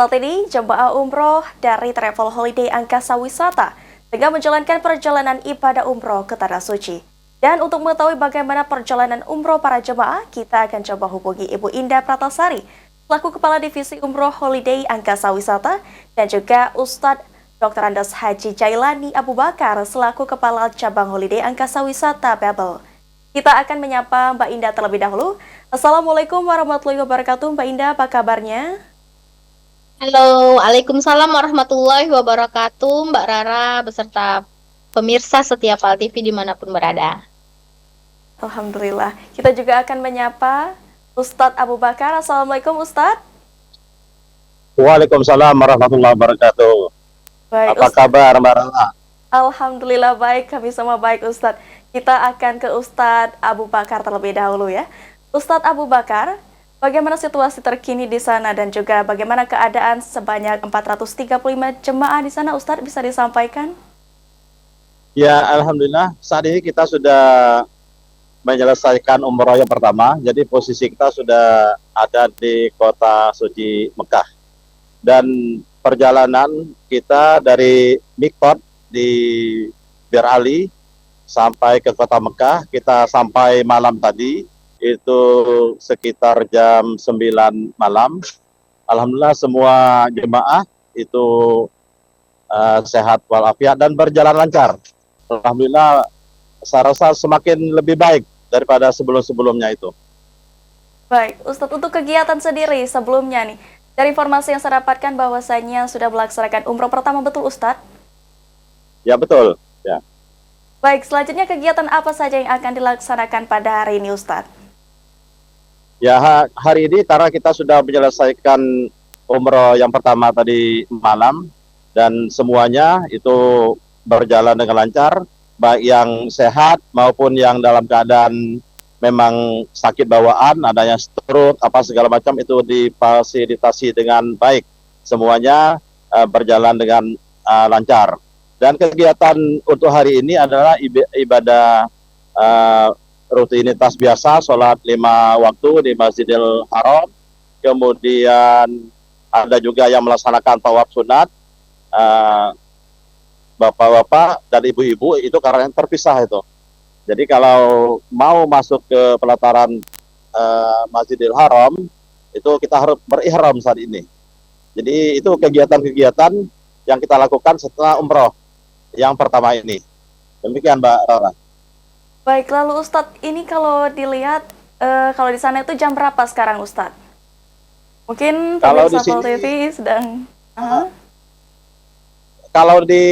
Saat ini, jemaah umroh dari Travel Holiday Angkasa Wisata tengah menjalankan perjalanan ibadah umroh ke Tanah Suci. Dan untuk mengetahui bagaimana perjalanan umroh para jemaah, kita akan coba hubungi Ibu Indah Pratasari, selaku Kepala Divisi Umroh Holiday Angkasa Wisata, dan juga Ustadz Dr. Andes Haji Jailani Abu Bakar, selaku Kepala Cabang Holiday Angkasa Wisata Babel. Kita akan menyapa Mbak Indah terlebih dahulu. Assalamualaikum warahmatullahi wabarakatuh. Mbak Indah, apa kabarnya? Halo, Waalaikumsalam warahmatullahi wabarakatuh, Mbak Rara beserta pemirsa setiap Al TV dimanapun berada. Alhamdulillah. Kita juga akan menyapa Ustadz Abu Bakar. Assalamualaikum Ustadz. Waalaikumsalam warahmatullahi wabarakatuh. Baik, Apa Ustadz. kabar Mbak Rana? Alhamdulillah baik, kami semua baik Ustadz. Kita akan ke Ustadz Abu Bakar terlebih dahulu ya. Ustadz Abu Bakar, bagaimana situasi terkini di sana dan juga bagaimana keadaan sebanyak 435 jemaah di sana Ustadz, bisa disampaikan? Ya, Alhamdulillah saat ini kita sudah menyelesaikan umroh yang pertama. Jadi posisi kita sudah ada di kota suci Mekah. Dan perjalanan kita dari Mikot di Bir Ali sampai ke kota Mekah, kita sampai malam tadi, itu sekitar jam 9 malam. Alhamdulillah semua jemaah itu sehat walafiat dan berjalan lancar. Alhamdulillah saya rasa semakin lebih baik daripada sebelum-sebelumnya itu. Baik, Ustadz, untuk kegiatan sendiri sebelumnya nih, dari informasi yang saya dapatkan bahwasanya sudah melaksanakan umroh pertama, betul Ustadz? Ya betul, ya. Baik, selanjutnya kegiatan apa saja yang akan dilaksanakan pada hari ini Ustadz? Ya hari ini karena kita sudah menyelesaikan umroh yang pertama tadi malam dan semuanya itu berjalan dengan lancar, baik yang sehat maupun yang dalam keadaan memang sakit bawaan, adanya stroke, apa segala macam itu difasilitasi dengan baik. Semuanya berjalan dengan lancar. Dan kegiatan untuk hari ini adalah ibadah rutinitas biasa, sholat 5 waktu di Masjidil Haram. Kemudian ada juga yang melaksanakan tawaf sunat. Bapak-bapak dan ibu-ibu itu karena yang terpisah itu. Jadi kalau mau masuk ke pelataran Masjidil Haram, itu kita harus berihram saat ini. Jadi itu kegiatan-kegiatan yang kita lakukan setelah umroh yang pertama ini. Demikian Mbak Rara. Baik, lalu Ustadz, ini kalau dilihat, kalau di sana itu jam berapa sekarang Ustadz? Mungkin Kalau di pemirsa Pol sini, TV sedang... kalau di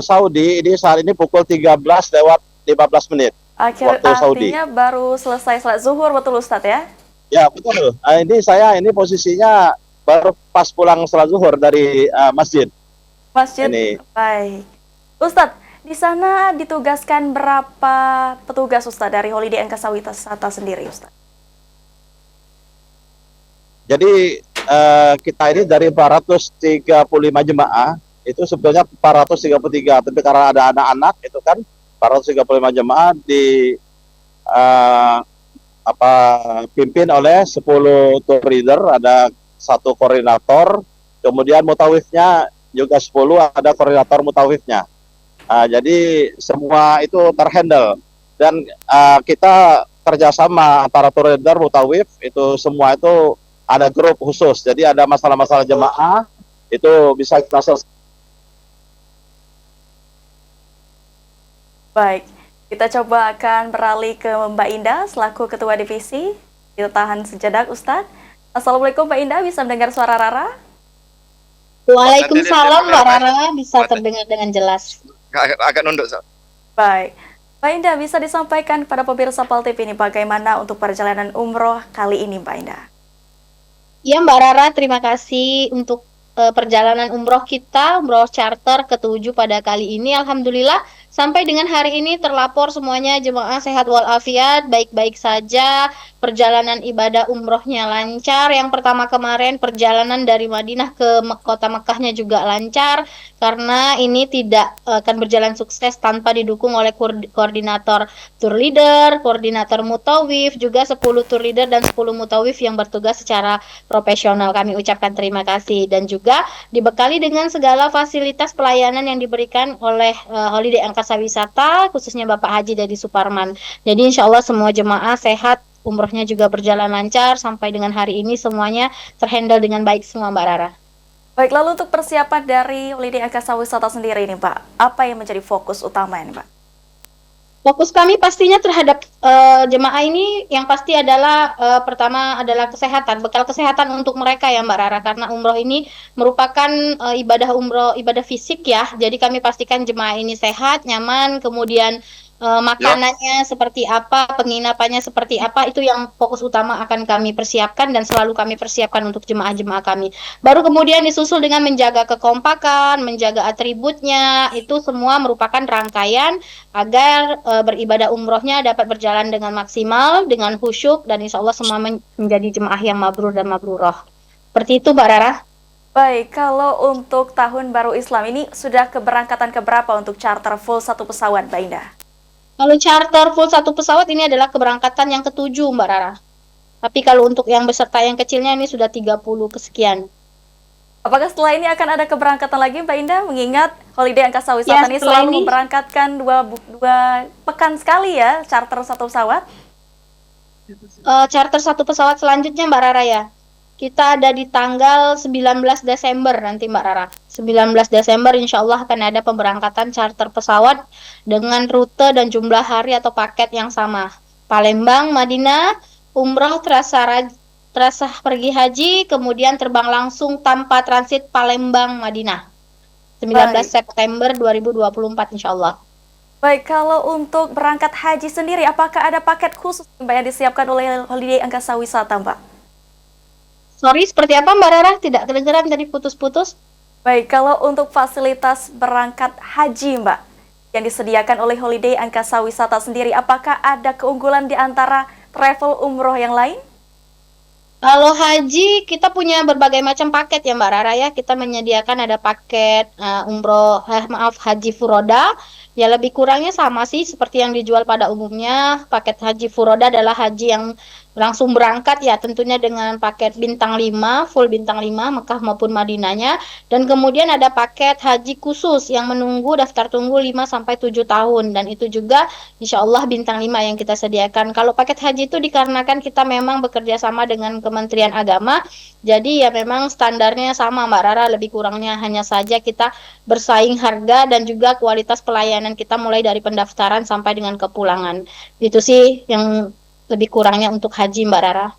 Saudi ini saat ini pukul 13:15 menit waktu Saudi. Artinya baru selesai salat zuhur, betul Ustadz ya? Ya betul. Ini posisinya baru pas pulang salat zuhur dari masjid. Masjid, Ini. baik. Ustadz, di sana ditugaskan berapa petugas Ustadz dari Holiday Angkasa Wisata sendiri Ustadz? Jadi kita ini dari 435 jemaah itu sebetulnya 433, tapi karena ada anak-anak itu kan 435 jemaah di pimpin oleh 10 tour leader, ada 1 koordinator, kemudian mutawifnya juga 10, ada koordinator mutawifnya. Jadi semua itu terhandle dan kita kerjasama antara tour leader, mutawif itu semua itu ada grup khusus. Jadi ada masalah-masalah jemaah itu bisa kita selesaikan. Baik, kita coba akan beralih ke Mbak Indah selaku Ketua Divisi. Kita tahan sejenak Ustadz. Assalamualaikum Mbak Indah, bisa mendengar suara Rara? Waalaikumsalam, Mbak Rara bisa terdengar dengan jelas. Agak nunduk, Sob. Baik, Mbak Indah, bisa disampaikan kepada pemirsa Pol TV ini bagaimana untuk perjalanan umroh kali ini Mbak Indah? Ya Mbak Rara, terima kasih untuk perjalanan umroh kita, umroh charter ke-7 pada kali ini. Alhamdulillah Sampai dengan hari ini terlapor semuanya jemaah sehat walafiat, baik-baik saja. Perjalanan ibadah umrohnya lancar. Yang pertama kemarin perjalanan dari Madinah ke kota Mekahnya juga lancar, karena ini tidak akan berjalan sukses tanpa didukung oleh koordinator tour leader, koordinator mutawif, juga 10 tour leader dan 10 mutawif yang bertugas secara profesional. Kami ucapkan terima kasih, dan juga dibekali dengan segala fasilitas pelayanan yang diberikan oleh Holiday Angkasa Wisata, khususnya Bapak Haji Dedi Suparman. Jadi insya Allah semua jemaah sehat, umrohnya juga berjalan lancar, sampai dengan hari ini semuanya terhandle dengan baik semua, Mbak Rara. Baik, lalu untuk persiapan dari Holiday Angkasa Wisata sendiri ini, Pak, apa yang menjadi fokus utama ini, Pak? Fokus kami pastinya terhadap jemaah ini yang pasti adalah pertama adalah kesehatan, bekal kesehatan untuk mereka ya Mbak Rara, karena umroh ini merupakan ibadah umroh, ibadah fisik ya. Jadi kami pastikan jemaah ini sehat, nyaman, kemudian makanannya seperti apa, penginapannya seperti apa, itu yang fokus utama akan kami persiapkan dan selalu kami persiapkan untuk jemaah-jemaah kami. Baru kemudian disusul dengan menjaga kekompakan, menjaga atributnya, itu semua merupakan rangkaian agar beribadah umrohnya dapat berjalan dengan maksimal, dengan khusyuk, dan insya Allah semua menjadi jemaah yang mabrur dan mabruroh. Seperti itu Mbak Rara. Baik, kalau untuk Tahun Baru Islam ini sudah keberangkatan keberapa untuk charter full satu pesawat, Mbak Indah? Kalau charter full satu pesawat ini adalah keberangkatan yang ke-7 Mbak Rara. Tapi kalau untuk yang beserta yang kecilnya ini sudah 30 kesekian. Apakah setelah ini akan ada keberangkatan lagi, Mbak Indah? Mengingat Holiday Angkasa Wisata ini selalu memberangkatkan dua pekan sekali ya, charter satu pesawat. Charter satu pesawat selanjutnya Mbak Rara ya. Kita ada di tanggal 19 Desember nanti Mbak Rara. 19 Desember insya Allah akan ada pemberangkatan charter pesawat dengan rute dan jumlah hari atau paket yang sama. Palembang, Madinah, umroh terasa pergi haji, kemudian terbang langsung tanpa transit Palembang, Madinah. 19 September 2024 insya Allah. Baik, kalau untuk berangkat haji sendiri, apakah ada paket khusus Mbak yang disiapkan oleh Holiday Angkasa Wisata, Mbak? Sorry, seperti apa Mbak Rara? Tidak kedengeran tadi, putus-putus. Baik, kalau untuk fasilitas berangkat haji, Mbak, yang disediakan oleh Holiday Angkasa Wisata sendiri, apakah ada keunggulan di antara travel umroh yang lain? Kalau haji, kita punya berbagai macam paket ya Mbak Rara ya. Kita menyediakan ada paket haji furoda. Ya lebih kurangnya sama sih seperti yang dijual pada umumnya. Paket haji furoda adalah haji yang langsung berangkat ya, tentunya dengan paket bintang 5, full bintang 5 Mekah maupun Madinahnya. Dan kemudian ada paket haji khusus yang menunggu daftar tunggu 5-7 tahun, dan itu juga insya Allah bintang 5 yang kita sediakan. Kalau paket haji itu dikarenakan kita memang bekerja sama dengan Kementerian Agama, jadi ya memang standarnya sama Mbak Rara, lebih kurangnya hanya saja kita bersaing harga dan juga kualitas pelayanan kita mulai dari pendaftaran sampai dengan kepulangan. Itu sih yang lebih kurangnya untuk haji Mbak Rara.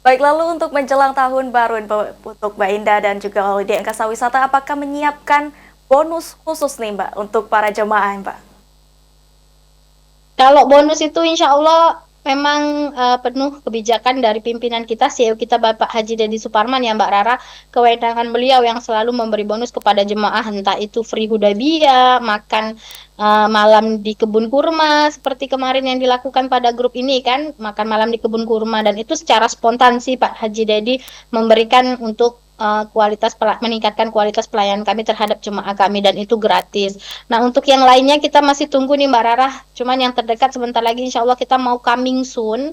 Baik, lalu untuk menjelang tahun baru untuk Mbak Indah dan juga Holiday Angkasa Wisata, apakah menyiapkan bonus khusus nih Mbak untuk para jemaah Mbak? Kalau bonus itu insya Allah memang penuh kebijakan dari pimpinan kita, CEO kita Bapak Haji Dedi Suparman ya Mbak Rara. Kewenangan beliau yang selalu memberi bonus kepada jemaah, entah itu free Hudaybiyah, makan malam di kebun kurma seperti kemarin yang dilakukan pada grup ini kan, makan malam di kebun kurma, dan itu secara spontan sih Pak Haji Dedi memberikan untuk meningkatkan kualitas pelayanan kami terhadap jemaah kami, dan itu gratis. Nah untuk yang lainnya kita masih tunggu nih Mbak Rara, cuman yang terdekat sebentar lagi insya Allah kita mau coming soon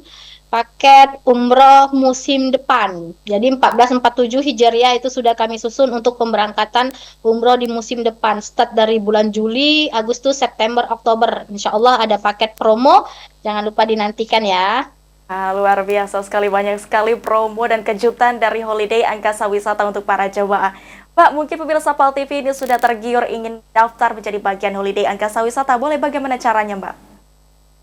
paket umroh musim depan. Jadi 1447 Hijriah itu sudah kami susun untuk pemberangkatan umroh di musim depan. Start dari bulan Juli, Agustus, September, Oktober. Insya Allah ada paket promo. Jangan lupa dinantikan ya. Luar biasa sekali, banyak sekali promo dan kejutan dari Holiday Angkasa Wisata untuk para jemaah. Pak, mungkin pemirsa PAL TV ini sudah tergiur ingin daftar menjadi bagian Holiday Angkasa Wisata. Boleh bagaimana caranya, Mbak?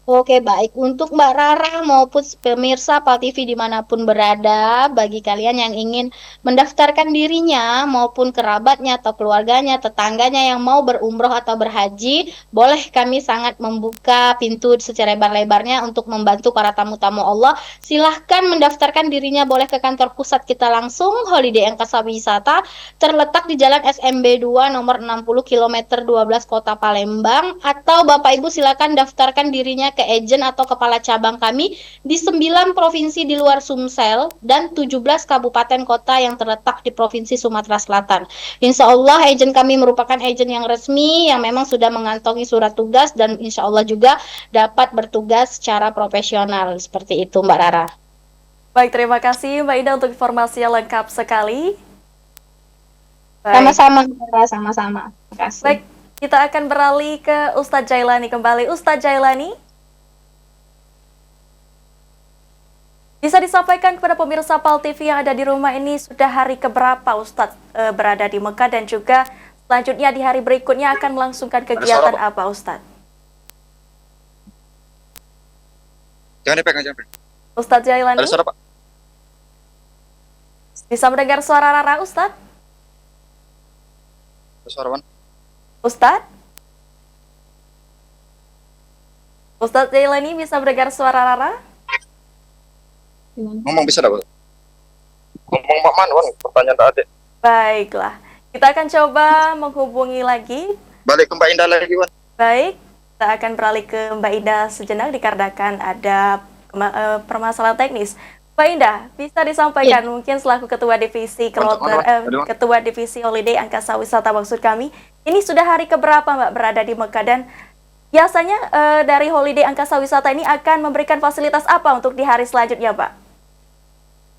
Oke, baik. Untuk Mbak Rara maupun pemirsa PAL TV dimanapun berada, bagi kalian yang ingin mendaftarkan dirinya maupun kerabatnya atau keluarganya, tetangganya yang mau berumroh atau berhaji, boleh kami sangat membuka pintu secara lebar-lebarnya untuk membantu para tamu-tamu Allah. Silahkan mendaftarkan dirinya, boleh ke kantor pusat kita langsung, Holiday Angkasa Wisata, terletak di Jalan SMB 2 nomor 60 kilometer 12 Kota Palembang, atau Bapak Ibu silakan daftarkan dirinya ke agen atau kepala cabang kami di 9 provinsi di luar Sumsel dan 17 kabupaten kota yang terletak di Provinsi Sumatera Selatan. Insya Allah agen kami merupakan agen yang resmi yang memang sudah mengantongi surat tugas dan insya Allah juga dapat bertugas secara profesional. Seperti itu Mbak Rara. Baik, terima kasih Mbak Ida untuk informasi yang lengkap sekali. Baik. Sama-sama Mbak Rara, sama-sama. Terima kasih. Baik, kita akan beralih ke Ustadz Jailani kembali. Ustadz Jailani, bisa disampaikan kepada pemirsa PAL TV yang ada di rumah ini sudah hari keberapa Ustadz berada di Mekah, dan juga selanjutnya di hari berikutnya akan melangsungkan kegiatan apa Ustadz? Jangan dipegang, jangan dipegang. Ustadz Jailani, Ada suara, Pak? bisa mendengar suara Rara Ustadz? Ada suara, Wan? Ustadz? Ustadz Jailani bisa mendengar suara Rara? Ngomong bisa dah, Pak? Ngomong Pak Man, Wan. Pertanyaan tak ada. Baiklah, kita akan coba menghubungi lagi. Balik ke Mbak Indah lagi, Wan. Baik, kita akan beralih ke Mbak Indah sejenak dikarenakan ada permasalahan teknis. Mbak Indah, bisa disampaikan mungkin selaku Ketua Divisi Ketua Divisi Holiday Angkasa Wisata maksud kami, ini sudah hari keberapa Mbak berada di Mekah, dan biasanya dari Holiday Angkasa Wisata ini akan memberikan fasilitas apa untuk di hari selanjutnya, Pak?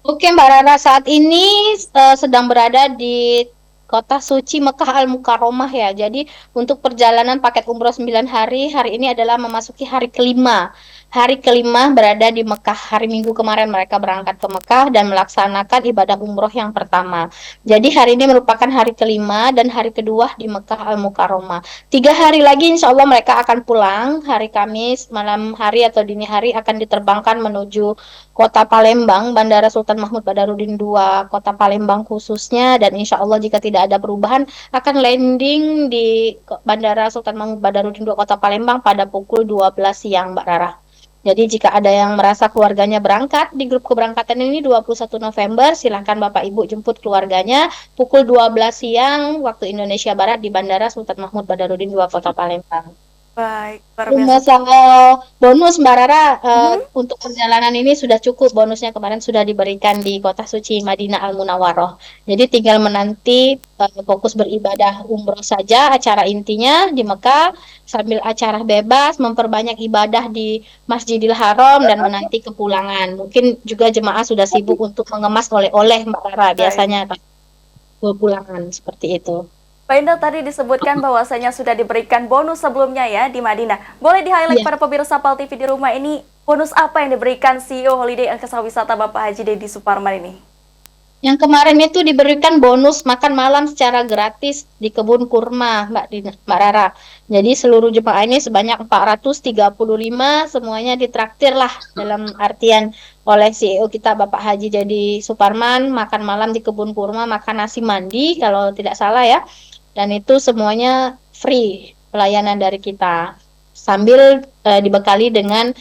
Oke Mbak Rara, saat ini sedang berada di Kota Suci Mekah Al-Mukarramah ya. Jadi untuk perjalanan paket umroh 9 hari, hari ini adalah memasuki hari kelima. Hari kelima berada di Mekah. Hari Minggu kemarin mereka berangkat ke Mekah dan melaksanakan ibadah umroh yang pertama. Jadi hari ini merupakan hari kelima dan hari kedua di Mekah Al-Mukarramah. 3 hari lagi insya Allah mereka akan pulang. Hari Kamis, malam hari atau dini hari akan diterbangkan menuju Kota Palembang, Bandara Sultan Mahmud Badarudin II, Kota Palembang khususnya, dan insya Allah jika tidak ada perubahan akan landing di Bandara Sultan Mahmud Badarudin II Kota Palembang pada pukul 12 siang Mbak Rara. Jadi jika ada yang merasa keluarganya berangkat di grup keberangkatan ini 21 November, silahkan Bapak Ibu jemput keluarganya pukul 12 siang waktu Indonesia Barat di Bandara Sultan Mahmud Badarudin II Kota Palembang. Baik, luar biasa. Masalah bonus Mbak Rara, untuk perjalanan ini sudah cukup, bonusnya kemarin sudah diberikan di Kota Suci Madinah Al-Munawwaroh. Jadi tinggal menanti fokus beribadah umroh saja, acara intinya di Mekah, sambil acara bebas, memperbanyak ibadah di Masjidil Haram dan menanti kepulangan. Mungkin juga jemaah sudah sibuk untuk mengemas oleh-oleh Mbak Rara, biasanya kepulangan seperti itu. Pak Indah, tadi disebutkan bahwasanya sudah diberikan bonus sebelumnya ya di Madinah. Boleh di-highlight pada pemirsa PAL TV di rumah ini, bonus apa yang diberikan CEO Holiday Angkasa Wisata Bapak Haji Deddy Suparman ini? Yang kemarin itu diberikan bonus makan malam secara gratis di kebun kurma Mbak Rara. Jadi seluruh jemaah ini sebanyak 435 semuanya ditraktir lah, dalam artian oleh CEO kita Bapak Haji Deddy Suparman, makan malam di kebun kurma, makan nasi mandi kalau tidak salah ya. Dan itu semuanya free pelayanan dari kita, sambil dibekali dengan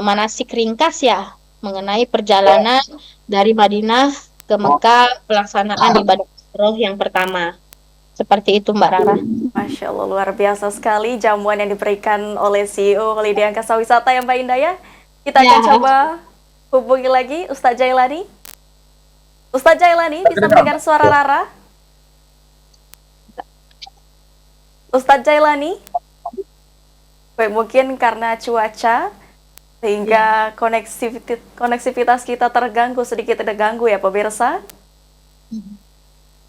manasik ringkas ya mengenai perjalanan dari Madinah ke Mekah, pelaksanaan ibadah umroh yang pertama. Seperti itu Mbak Rara. Masya Allah, luar biasa sekali jamuan yang diberikan oleh CEO Holiday Angkasa Wisata ya Mbak Indah ya. Kita akan coba hubungi lagi Ustadz Jailani. Ustadz Jailani, bisa mendengar suara Rara? Ustadz Jailani? Baik, mungkin karena cuaca sehingga koneksivitas kita sedikit terganggu ya pemirsa.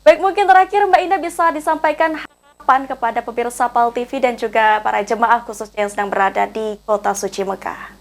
Baik, mungkin terakhir Mbak Indah bisa disampaikan harapan kepada pemirsa PAL TV dan juga para jemaah khususnya yang sedang berada di Kota Suci Mekah.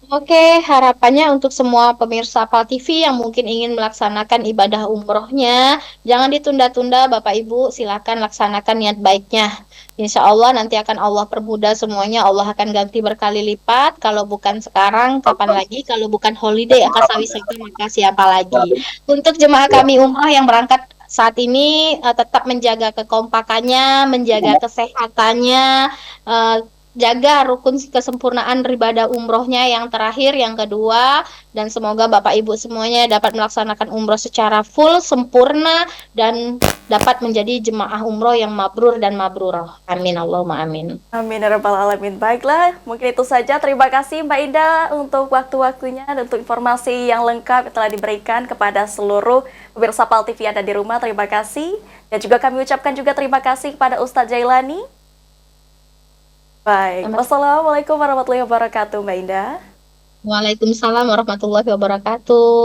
Oke, harapannya untuk semua pemirsa Pal TV yang mungkin ingin melaksanakan ibadah umrohnya, jangan ditunda-tunda Bapak Ibu, silakan laksanakan niat baiknya. Insya Allah nanti akan Allah permudah semuanya, Allah akan ganti berkali lipat. Kalau bukan sekarang, kapan lagi? Kalau bukan holiday Akasawisata, maka siapa lagi? Untuk jemaah kami umroh yang berangkat saat ini tetap menjaga kekompakannya, menjaga kesehatannya, eh, jaga rukun kesempurnaan ibadah umrohnya yang terakhir, yang kedua, dan semoga Bapak Ibu semuanya dapat melaksanakan umroh secara full, sempurna, dan dapat menjadi jemaah umroh yang mabrur dan mabrurah. Amin Allahumma amin. Amin ya rabbal alamin. Baiklah, mungkin itu saja. Terima kasih Mbak Indah untuk waktu-waktunya dan untuk informasi yang lengkap yang telah diberikan kepada seluruh pemirsa Pal TV yang ada di rumah. Terima kasih. Dan juga kami ucapkan juga terima kasih kepada Ustadz Jailani. Baik, wassalamualaikum warahmatullahi wabarakatuh Mbak Indah. Waalaikumsalam warahmatullahi wabarakatuh.